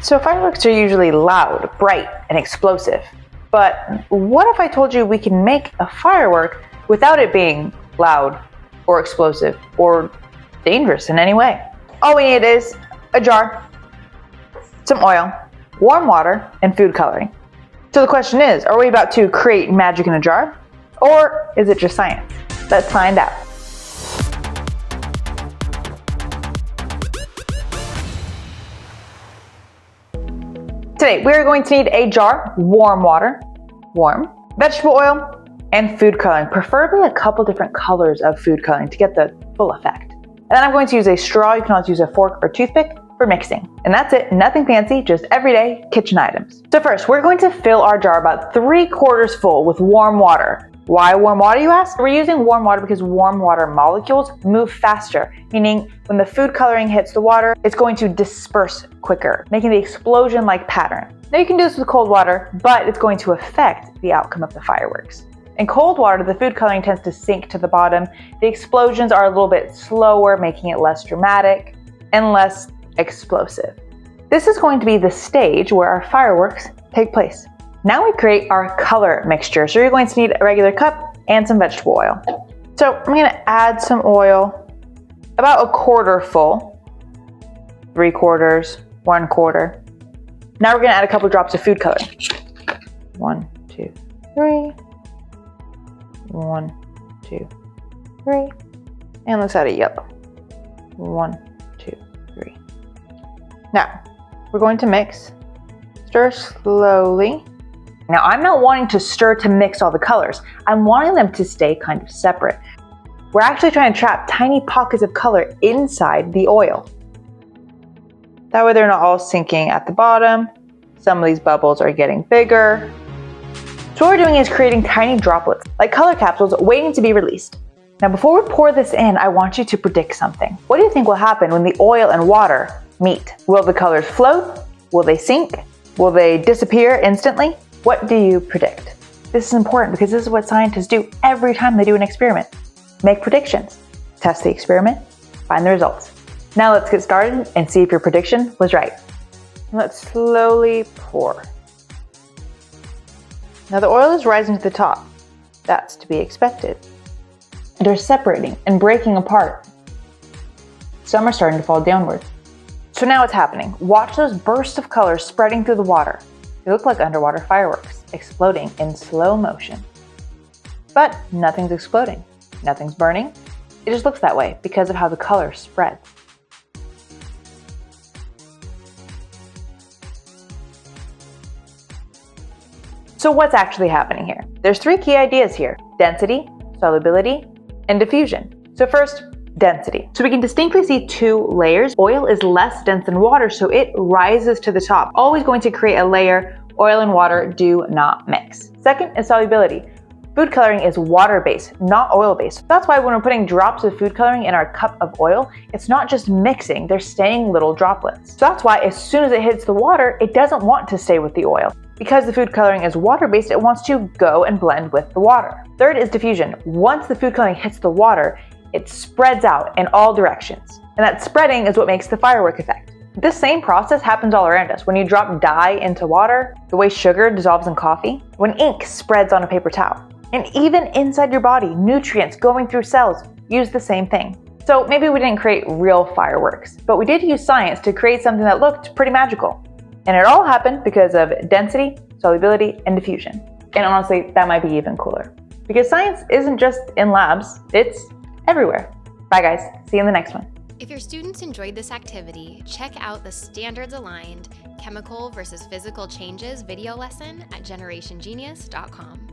So fireworks are usually loud, bright, and explosive. But what if I told you we can make a firework without it being loud or explosive or dangerous in any way? All we need is a jar, some oil, warm water, and food coloring. So the question is, are we about to create magic in a jar? Or is it just science? Let's find out. Today, we're going to need a jar, warm water, vegetable oil, and food coloring, preferably a couple different colors of food coloring to get the full effect. And then I'm going to use a straw. You can also use a fork or toothpick for mixing. And that's it, nothing fancy, just everyday kitchen items. So first, we're going to fill our jar about 3/4 full with warm water. Why warm water, you ask? We're using warm water because warm water molecules move faster, meaning when the food coloring hits the water, it's going to disperse quicker, making the explosion-like pattern. Now you can do this with cold water, but it's going to affect the outcome of the fireworks. In cold water, the food coloring tends to sink to the bottom. The explosions are a little bit slower, making it less dramatic and less explosive. This is going to be the stage where our fireworks take place. Now we create our color mixture. So you're going to need a regular cup and some vegetable oil. So I'm going to add some oil, about 1/4 full, 3/4, 1/4. Now we're going to add a couple drops of food coloring. 1, 2, 3. 1, 2, 3. And let's add a yellow. 1, 2, 3. Now we're going to mix. Stir slowly. Now I'm not wanting to stir to mix all the colors. I'm wanting them to stay kind of separate. We're actually trying to trap tiny pockets of color inside the oil. That way they're not all sinking at the bottom. Some of these bubbles are getting bigger. So what we're doing is creating tiny droplets, like color capsules waiting to be released. Now before we pour this in, I want you to predict something. What do you think will happen when the oil and water meet? Will the colors float? Will they sink? Will they disappear instantly? What do you predict? This is important because this is what scientists do every time they do an experiment. Make predictions, test the experiment, find the results. Now let's get started and see if your prediction was right. Let's slowly pour. Now the oil is rising to the top. That's to be expected. They're separating and breaking apart. Some are starting to fall downward. So now what's happening? Watch those bursts of color spreading through the water. They look like underwater fireworks, exploding in slow motion. But nothing's exploding, nothing's burning. It just looks that way because of how the color spreads. So what's actually happening here? There's 3 key ideas here: density, solubility, and diffusion. So first, density. So we can distinctly see 2 layers. Oil is less dense than water, so it rises to the top, always going to create a layer. Oil and water do not mix. Second is solubility. Food coloring is water-based, not oil-based. That's why when we're putting drops of food coloring in our cup of oil, it's not just mixing, they're staying little droplets. So that's why as soon as it hits the water, it doesn't want to stay with the oil. Because the food coloring is water-based, it wants to go and blend with the water. Third is diffusion. Once the food coloring hits the water, it spreads out in all directions. And that spreading is what makes the firework effect. This same process happens all around us. When you drop dye into water, the way sugar dissolves in coffee, when ink spreads on a paper towel. And even inside your body, nutrients going through cells use the same thing. So maybe we didn't create real fireworks, but we did use science to create something that looked pretty magical. And it all happened because of density, solubility, and diffusion. And honestly, that might be even cooler. Because science isn't just in labs, it's everywhere. Bye guys, see you in the next one. If your students enjoyed this activity, check out the standards-aligned chemical versus physical changes video lesson at generationgenius.com.